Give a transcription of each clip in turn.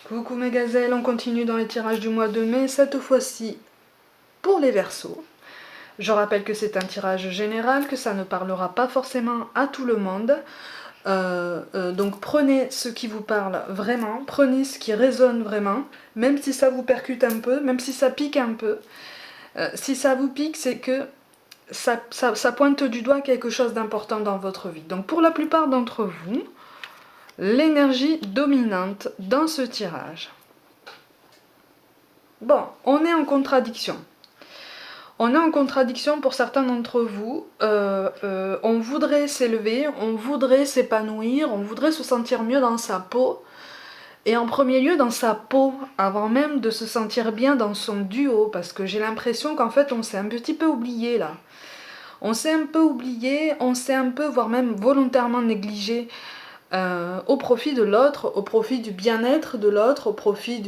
Coucou mes gazelles, on continue dans les tirages du mois de mai, cette fois-ci pour les Verseaux. Je rappelle que c'est un tirage général, que ça ne parlera pas forcément à tout le monde. Donc prenez ce qui vous parle vraiment, prenez ce qui résonne vraiment, même si ça vous percute un peu, même si ça pique un peu. Si ça vous pique, c'est que ça pointe du doigt quelque chose d'important dans votre vie. Donc pour la plupart d'entre vous, l'énergie dominante dans ce tirage. Bon, on est en contradiction. On est en contradiction pour certains d'entre vous. On voudrait s'élever, on voudrait s'épanouir, on voudrait se sentir mieux dans sa peau. Et en premier lieu dans sa peau, avant même de se sentir bien dans son duo. Parce que j'ai l'impression qu'en fait on s'est un petit peu oublié là. On s'est un peu oublié, on s'est un peu, voire même volontairement négligé au profit de l'autre, au profit du bien-être de l'autre, au profit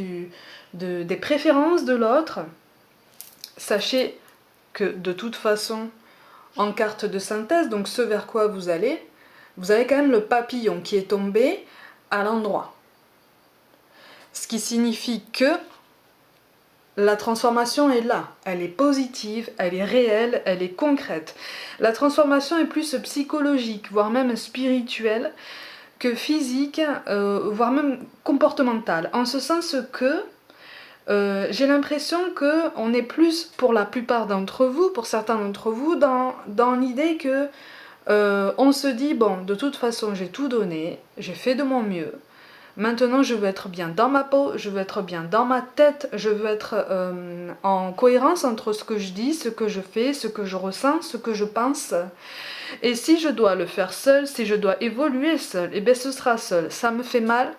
des préférences de l'autre. Sachez que de toute façon, en carte de synthèse, donc ce vers quoi vous avez quand même le papillon qui est tombé à l'endroit. Ce qui signifie que la transformation est là, elle est positive, elle est réelle, elle est concrète. La transformation est plus psychologique, voire même spirituelle, que physique, voire même comportementale. En ce sens que j'ai l'impression qu'on est plus, pour la plupart d'entre vous, pour certains d'entre vous, dans l'idée que on se dit, bon, de toute façon, j'ai tout donné, j'ai fait de mon mieux, maintenant je veux être bien dans ma peau, je veux être bien dans ma tête, je veux être en cohérence entre ce que je dis, ce que je fais, ce que je ressens, ce que je pense. Et si je dois le faire seul, si je dois évoluer seul, eh bien ce sera seul. Ça me fait mal,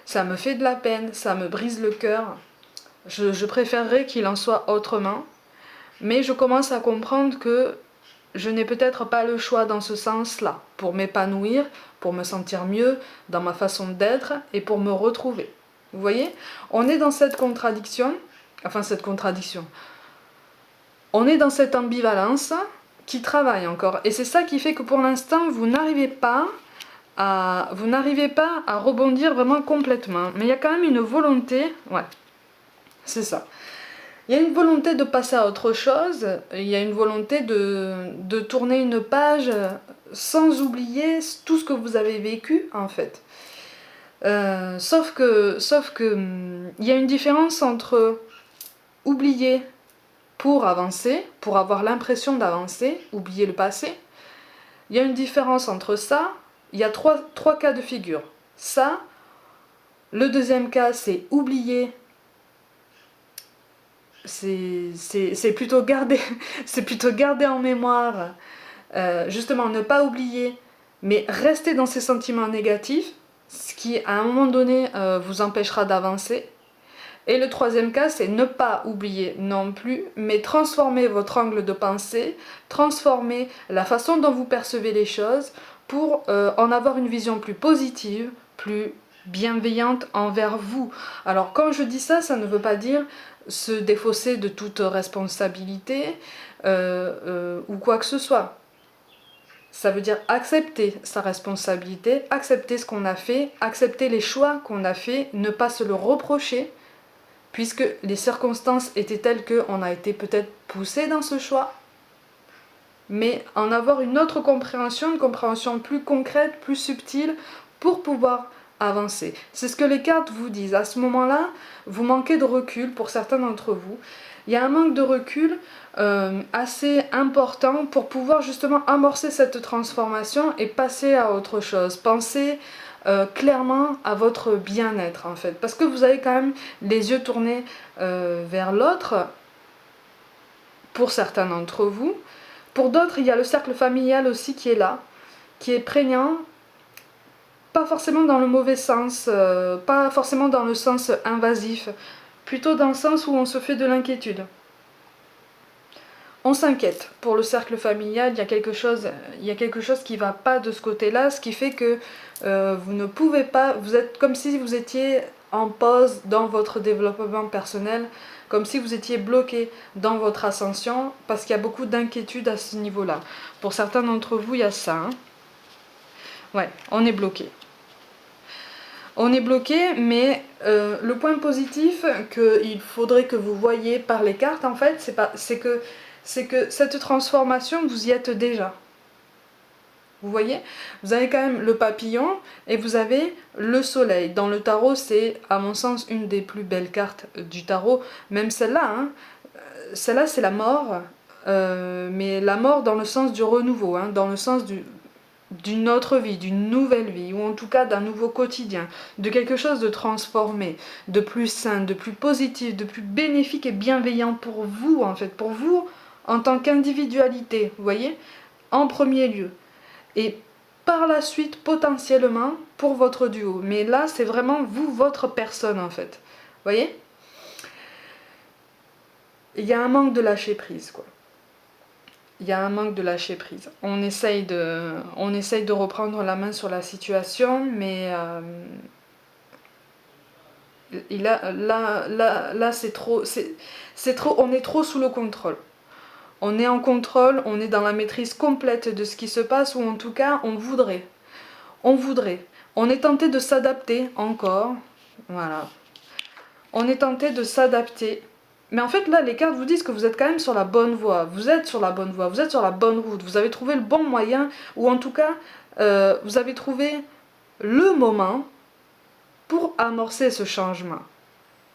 ça me fait de la peine, ça me brise le cœur. Je préférerais qu'il en soit autrement, mais je commence à comprendre que je n'ai peut-être pas le choix dans ce sens-là, pour m'épanouir, pour me sentir mieux dans ma façon d'être et pour me retrouver. Vous voyez, on est dans cette contradiction, on est dans cette ambivalence qui travaille encore. Et c'est ça qui fait que pour l'instant, vous n'arrivez pas à rebondir vraiment complètement. Mais il y a quand même une volonté, ouais, c'est ça. Il y a une volonté de passer à autre chose, il y a une volonté de tourner une page sans oublier tout ce que vous avez vécu en fait. Sauf que il y a une différence entre oublier pour avancer, pour avoir l'impression d'avancer, oublier le passé. Il y a une différence entre ça, il y a trois cas de figure. Ça, le deuxième cas c'est oublier. C'est plutôt garder en mémoire, justement ne pas oublier, mais rester dans ces sentiments négatifs, ce qui à un moment donné vous empêchera d'avancer. Et le troisième cas, c'est ne pas oublier non plus, mais transformer votre angle de pensée, transformer la façon dont vous percevez les choses pour en avoir une vision plus positive, plus bienveillante envers vous. Alors quand je dis ça, ça ne veut pas dire se défausser de toute responsabilité ou quoi que ce soit. Ça veut dire accepter sa responsabilité, accepter ce qu'on a fait, accepter les choix qu'on a fait, ne pas se le reprocher, puisque les circonstances étaient telles qu'on a été peut-être poussé dans ce choix, mais en avoir une autre compréhension, une compréhension plus concrète, plus subtile, pour pouvoir avancer. C'est ce que les cartes vous disent. À ce moment-là, vous manquez de recul pour certains d'entre vous. Il y a un manque de recul assez important pour pouvoir justement amorcer cette transformation et passer à autre chose. Pensez clairement à votre bien-être en fait. Parce que vous avez quand même les yeux tournés vers l'autre, pour certains d'entre vous. Pour d'autres, il y a le cercle familial aussi qui est là, qui est prégnant, pas forcément dans le mauvais sens, pas forcément dans le sens invasif, plutôt dans le sens où on se fait de l'inquiétude. On s'inquiète. Pour le cercle familial, il y a quelque chose qui ne va pas de ce côté-là, ce qui fait que vous ne pouvez pas, vous êtes comme si vous étiez en pause dans votre développement personnel, comme si vous étiez bloqué dans votre ascension, parce qu'il y a beaucoup d'inquiétude à ce niveau-là. Pour certains d'entre vous, il y a ça. Hein. Ouais, on est bloqué. On est bloqué, mais le point positif qu'il faudrait que vous voyez par les cartes, en fait, c'est que cette transformation, vous y êtes déjà. Vous voyez? Vous avez quand même le papillon et vous avez le soleil. Dans le tarot, c'est, à mon sens, une des plus belles cartes du tarot. Même celle-là, hein. Celle-là, c'est la mort. Mais la mort dans le sens du renouveau, hein, dans le sens d'une autre vie, d'une nouvelle vie, ou en tout cas d'un nouveau quotidien, de quelque chose de transformé, de plus sain, de plus positif, de plus bénéfique et bienveillant pour vous, en fait, pour vous en tant qu'individualité, vous voyez, en premier lieu. Et par la suite, potentiellement, pour votre duo. Mais là, c'est vraiment vous, votre personne, en fait. Vous voyez? Il y a un manque de lâcher prise, quoi. Il y a un manque de lâcher prise. On essaye de reprendre la main sur la situation, mais là c'est trop, on est trop sous le contrôle. On est en contrôle, on est dans la maîtrise complète de ce qui se passe, ou en tout cas, on voudrait. On voudrait. On est tenté de s'adapter encore. Voilà. On est tenté de s'adapter. Mais en fait, là, les cartes vous disent que vous êtes quand même sur la bonne voie. Vous êtes sur la bonne voie, vous êtes sur la bonne route. Vous avez trouvé le bon moyen, ou en tout cas, vous avez trouvé le moment pour amorcer ce changement.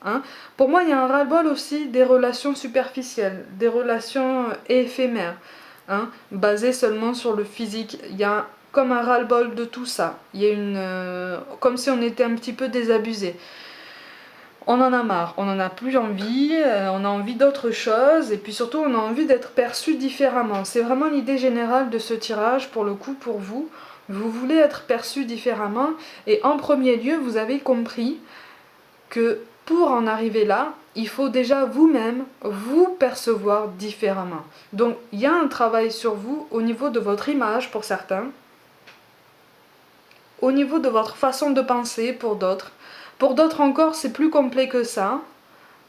Hein? Pour moi, il y a un ras-le-bol aussi des relations superficielles, des relations éphémères, hein, basées seulement sur le physique. Il y a comme un ras-le-bol de tout ça. Il y a comme si on était un petit peu désabusé. On en a marre, on n'en a plus envie, on a envie d'autre chose, et puis surtout on a envie d'être perçu différemment. C'est vraiment l'idée générale de ce tirage, pour le coup, pour vous. Vous voulez être perçu différemment, et en premier lieu, vous avez compris que pour en arriver là, il faut déjà vous-même vous percevoir différemment. Donc il y a un travail sur vous au niveau de votre image pour certains, au niveau de votre façon de penser pour d'autres. Pour d'autres encore, c'est plus complet que ça.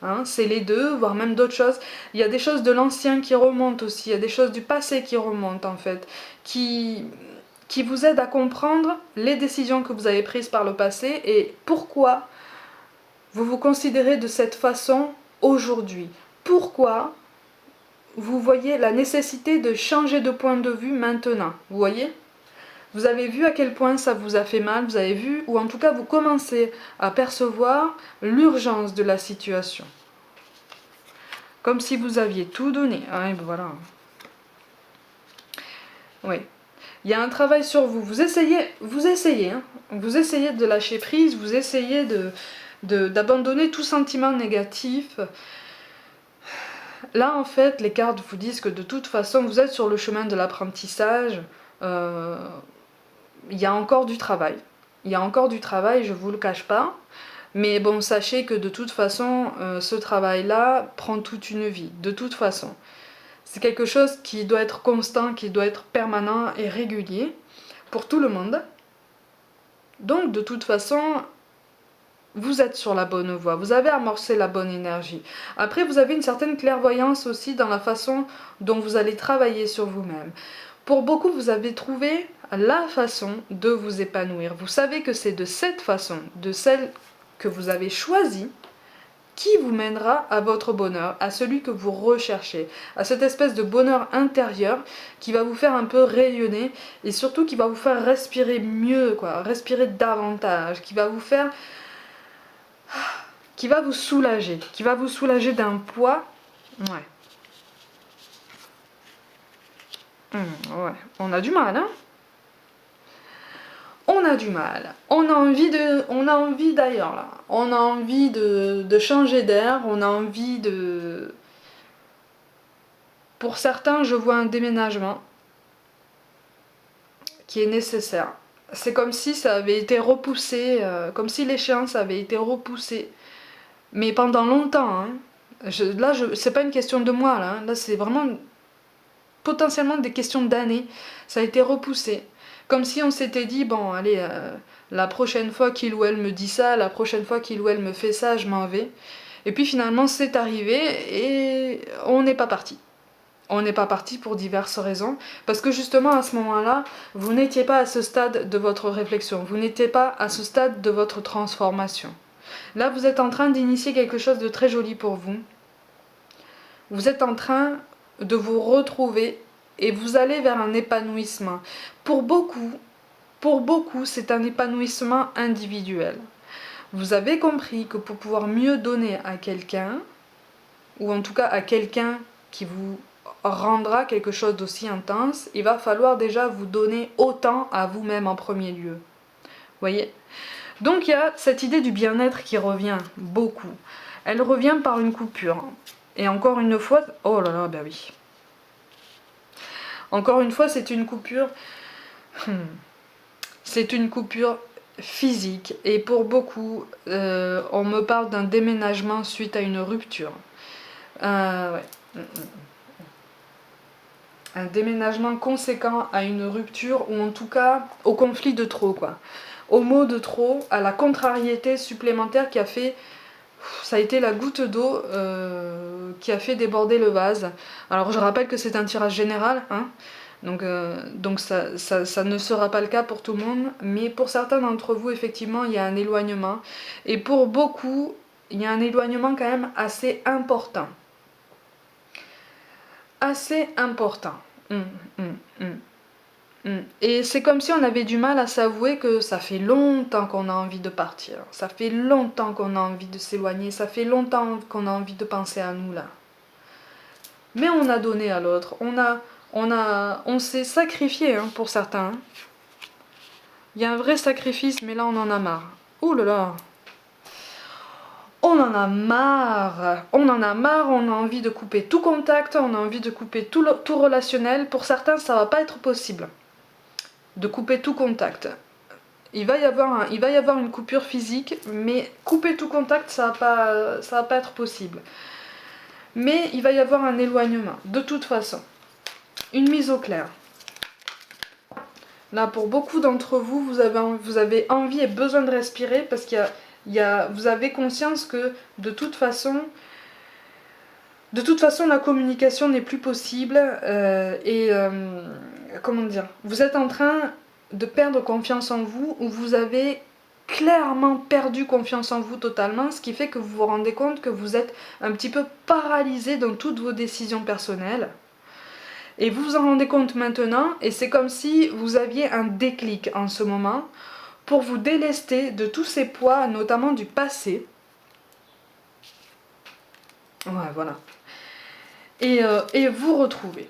Hein, c'est les deux, voire même d'autres choses. Il y a des choses de l'ancien qui remontent aussi, il y a des choses du passé qui remontent en fait, qui vous aident à comprendre les décisions que vous avez prises par le passé et pourquoi vous vous considérez de cette façon aujourd'hui. Pourquoi vous voyez la nécessité de changer de point de vue maintenant. Vous voyez ? Vous avez vu à quel point ça vous a fait mal, vous avez vu, ou en tout cas vous commencez à percevoir l'urgence de la situation. Comme si vous aviez tout donné. Ah, et ben voilà. Oui. Il y a un travail sur vous. Vous essayez, hein. Vous essayez de lâcher prise, vous essayez d'abandonner tout sentiment négatif. Là, en fait, les cartes vous disent que de toute façon, vous êtes sur le chemin de l'apprentissage. Il y a encore du travail. Il y a encore du travail, je ne vous le cache pas. Mais bon, sachez que de toute façon, ce travail-là prend toute une vie. De toute façon. C'est quelque chose qui doit être constant, qui doit être permanent et régulier pour tout le monde. Donc, de toute façon, vous êtes sur la bonne voie. Vous avez amorcé la bonne énergie. Après, vous avez une certaine clairvoyance aussi dans la façon dont vous allez travailler sur vous-même. Pour beaucoup, vous avez trouvé la façon de vous épanouir. Vous savez que c'est de cette façon, de celle que vous avez choisie, qui vous mènera à votre bonheur, à celui que vous recherchez, à cette espèce de bonheur intérieur qui va vous faire un peu rayonner et surtout qui va vous faire respirer mieux, quoi, respirer davantage, qui va vous soulager, d'un poids. Ouais. Ouais, on a du mal, hein. On a du mal. On a envie d'ailleurs là. On a envie de changer d'air. On a envie de. Pour certains, je vois un déménagement qui est nécessaire. C'est comme si ça avait été repoussé, comme si l'échéance avait été repoussée, mais pendant longtemps. Hein. C'est pas une question de mois là. Là, c'est vraiment potentiellement des questions d'années. Ça a été repoussé. Comme si on s'était dit, bon, allez, la prochaine fois qu'il ou elle me dit ça, la prochaine fois qu'il ou elle me fait ça, je m'en vais. Et puis finalement, c'est arrivé et on n'est pas parti. on n'est pas parti pour diverses raisons, parce que justement à ce moment-là, vous n'étiez pas à ce stade de votre réflexion, vous n'étiez pas à ce stade de votre transformation. Là, vous êtes en train d'initier quelque chose de très joli pour vous. Vous êtes en train de vous retrouver et vous allez vers un épanouissement. Pour beaucoup, c'est un épanouissement individuel. Vous avez compris que pour pouvoir mieux donner à quelqu'un, ou en tout cas à quelqu'un qui vous rendra quelque chose d'aussi intense, il va falloir déjà vous donner autant à vous-même en premier lieu. Voyez ? Donc il y a cette idée du bien-être qui revient beaucoup. Elle revient par une coupure. Et encore une fois, oh là là, ben oui. Encore une fois, c'est une coupure. C'est une coupure physique. Et pour beaucoup, on me parle d'un déménagement suite à une rupture. Ouais. Un déménagement conséquent à une rupture, ou en tout cas au conflit de trop, quoi. Au mot de trop, à la contrariété supplémentaire qui a fait... Ça a été la goutte d'eau qui a fait déborder le vase. Alors je rappelle que c'est un tirage général, hein, donc ça ne sera pas le cas pour tout le monde, mais pour certains d'entre vous, effectivement, il y a un éloignement. Et pour beaucoup, il y a un éloignement quand même assez important. Assez important. Et c'est comme si on avait du mal à s'avouer que ça fait longtemps qu'on a envie de partir. Ça fait longtemps qu'on a envie de s'éloigner. Ça fait longtemps qu'on a envie de penser à nous là. Mais on a donné à l'autre. On s'est sacrifié, hein, pour certains. Il y a un vrai sacrifice, mais là on en a marre. Ouh là là. On en a marre. On en a marre. On a envie de couper tout contact. On a envie de couper tout relationnel. Pour certains, ça va pas être possible de couper tout contact. Il va y avoir une coupure physique, mais couper tout contact, ça va pas être possible. Mais il va y avoir un éloignement, de toute façon. Une mise au clair. Là, pour beaucoup d'entre vous, vous avez envie et besoin de respirer, parce vous avez conscience que de toute façon, la communication n'est plus possible, comment dire, vous êtes en train de perdre confiance en vous, ou vous avez clairement perdu confiance en vous totalement, ce qui fait que vous vous rendez compte que vous êtes un petit peu paralysé dans toutes vos décisions personnelles. Et vous vous en rendez compte maintenant, et c'est comme si vous aviez un déclic en ce moment pour vous délester de tous ces poids, notamment du passé. Ouais, voilà. Et vous retrouver.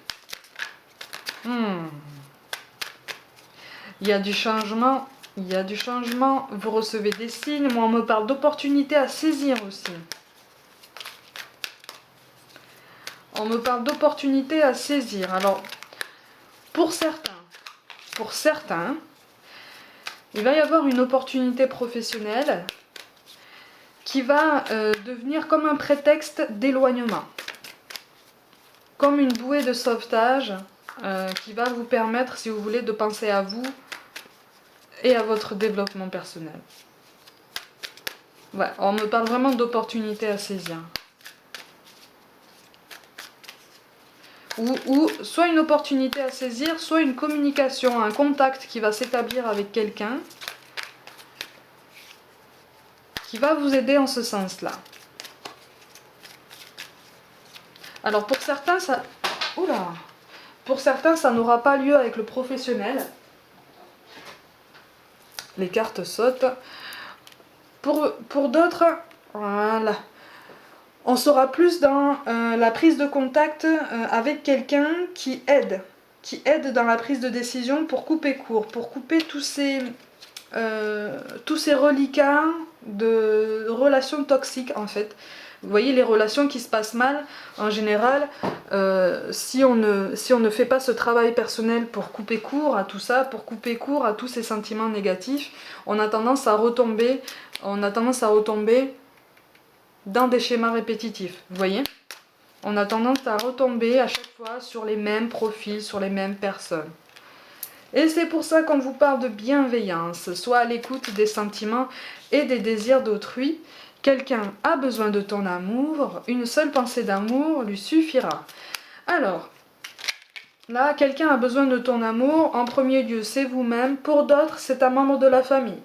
Il y a du changement, vous recevez des signes. Moi, on me parle d'opportunités à saisir aussi. On me parle d'opportunités à saisir. Alors, pour certains, il va y avoir une opportunité professionnelle qui va devenir comme un prétexte d'éloignement. Comme une bouée de sauvetage qui va vous permettre, si vous voulez, de penser à vous et à votre développement personnel. Ouais, on me parle vraiment d'opportunités à saisir. Ou soit une opportunité à saisir, soit une communication, un contact qui va s'établir avec quelqu'un qui va vous aider en ce sens-là. Alors pour certains, ça n'aura pas lieu avec le professionnel. Les cartes sautent. Pour d'autres, voilà. On sera plus dans la prise de contact avec quelqu'un qui aide dans la prise de décision pour couper court, pour couper tous ces reliquats de relations toxiques en fait. Vous voyez, les relations qui se passent mal, en général, si on ne fait pas ce travail personnel pour couper court à tout ça, pour couper court à tous ces sentiments négatifs, on a tendance à retomber dans des schémas répétitifs, vous voyez ? On a tendance à retomber à chaque fois sur les mêmes profils, sur les mêmes personnes. Et c'est pour ça qu'on vous parle de bienveillance, soit à l'écoute des sentiments et des désirs d'autrui. Quelqu'un a besoin de ton amour, une seule pensée d'amour lui suffira. Alors, Là, quelqu'un a besoin de ton amour. En premier lieu, c'est vous-même. Pour d'autres, c'est un membre de la famille.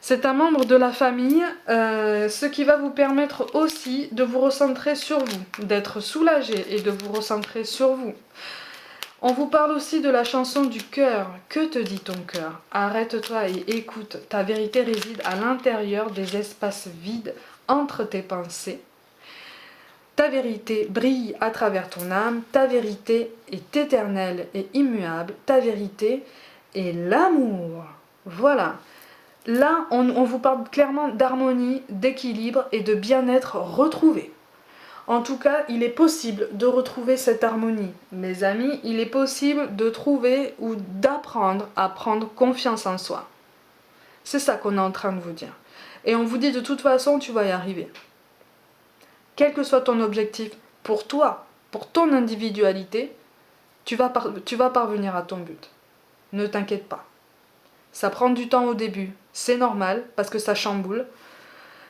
C'est un membre de la famille, ce qui va vous permettre aussi de vous recentrer sur vous, d'être soulagé et de vous recentrer sur vous. On vous parle aussi de la chanson du cœur. Que te dit ton cœur? Arrête-toi et écoute. Ta vérité réside à l'intérieur des espaces vides entre tes pensées. Ta vérité brille à travers ton âme. Ta vérité est éternelle et immuable. Ta vérité est l'amour. Voilà. Là, on vous parle clairement d'harmonie, d'équilibre et de bien-être retrouvé. En tout cas, il est possible de retrouver cette harmonie. Mes amis, il est possible de trouver ou d'apprendre à prendre confiance en soi. C'est ça qu'on est en train de vous dire. Et on vous dit de toute façon, tu vas y arriver. Quel que soit ton objectif, pour toi, pour ton individualité, tu vas parvenir à ton but. Ne t'inquiète pas. Ça prend du temps au début, c'est normal, parce que ça chamboule.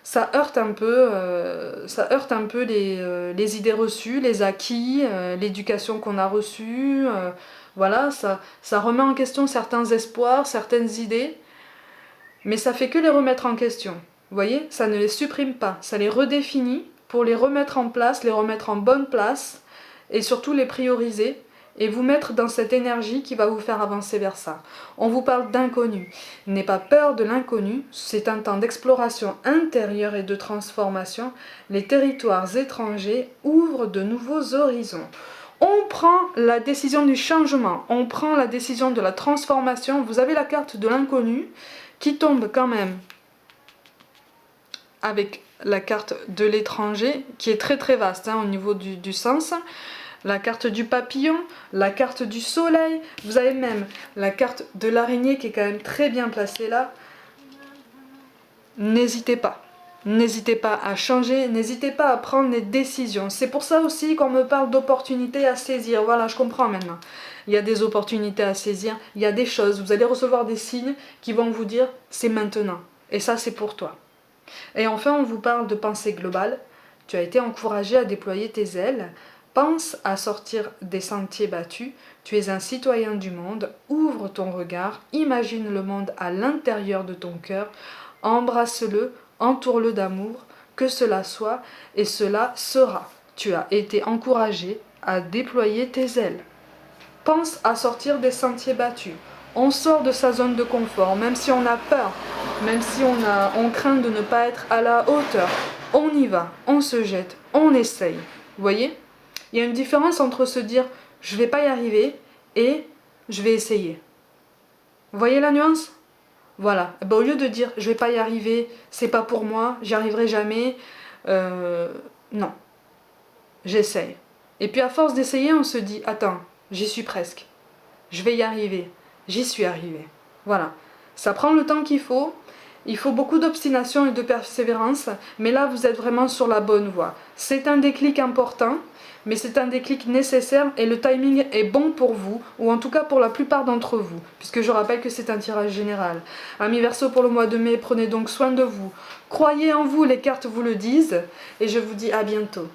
Ça heurte un peu les idées reçues, les acquis, l'éducation qu'on a reçue. Voilà, ça remet en question certains espoirs, certaines idées, mais ça fait que les remettre en question. Vous voyez, ça ne les supprime pas, ça les redéfinit pour les remettre en place, les remettre en bonne place, et surtout les prioriser, et vous mettre dans cette énergie qui va vous faire avancer vers ça. On vous parle d'inconnu. N'aie pas peur de l'inconnu, c'est un temps d'exploration intérieure et de transformation. Les territoires étrangers ouvrent de nouveaux horizons. On prend la décision du changement, on prend la décision de la transformation. Vous avez la carte de l'inconnu qui tombe quand même avec la carte de l'étranger, qui est très très vaste au niveau du sens. La carte du papillon, la carte du soleil, vous avez même la carte de l'araignée qui est quand même très bien placée là. N'hésitez pas à changer, n'hésitez pas à prendre des décisions. C'est pour ça aussi qu'on me parle d'opportunités à saisir. Voilà, je comprends maintenant. Il y a des opportunités à saisir, il y a des choses, vous allez recevoir des signes qui vont vous dire c'est maintenant. Et ça, c'est pour toi. Et enfin, on vous parle de pensée globale. Tu as été encouragé à déployer tes ailes. Pense à sortir des sentiers battus. Tu es un citoyen du monde. Ouvre ton regard. Imagine le monde à l'intérieur de ton cœur. Embrasse-le. Entoure-le d'amour. Que cela soit et cela sera. Tu as été encouragé à déployer tes ailes. Pense à sortir des sentiers battus. On sort de sa zone de confort, même si on a peur, même si on craint de ne pas être à la hauteur. On y va, on se jette, on essaye. Vous voyez? Il y a une différence entre se dire « je vais pas y arriver » et « je vais essayer ». Vous voyez la nuance? Voilà. Au lieu de dire « je vais pas y arriver, c'est pas pour moi, j'y arriverai jamais », non. J'essaye. Et puis à force d'essayer, on se dit « attends, j'y suis presque. Je vais y arriver. J'y suis arrivé. » Voilà. Ça prend le temps qu'il faut. Il faut beaucoup d'obstination et de persévérance. Mais là, vous êtes vraiment sur la bonne voie. C'est un déclic important, mais c'est un déclic nécessaire et le timing est bon pour vous, ou en tout cas pour la plupart d'entre vous, puisque je rappelle que c'est un tirage général. Amis Verseau, pour le mois de mai, prenez donc soin de vous. Croyez en vous, les cartes vous le disent, et je vous dis à bientôt.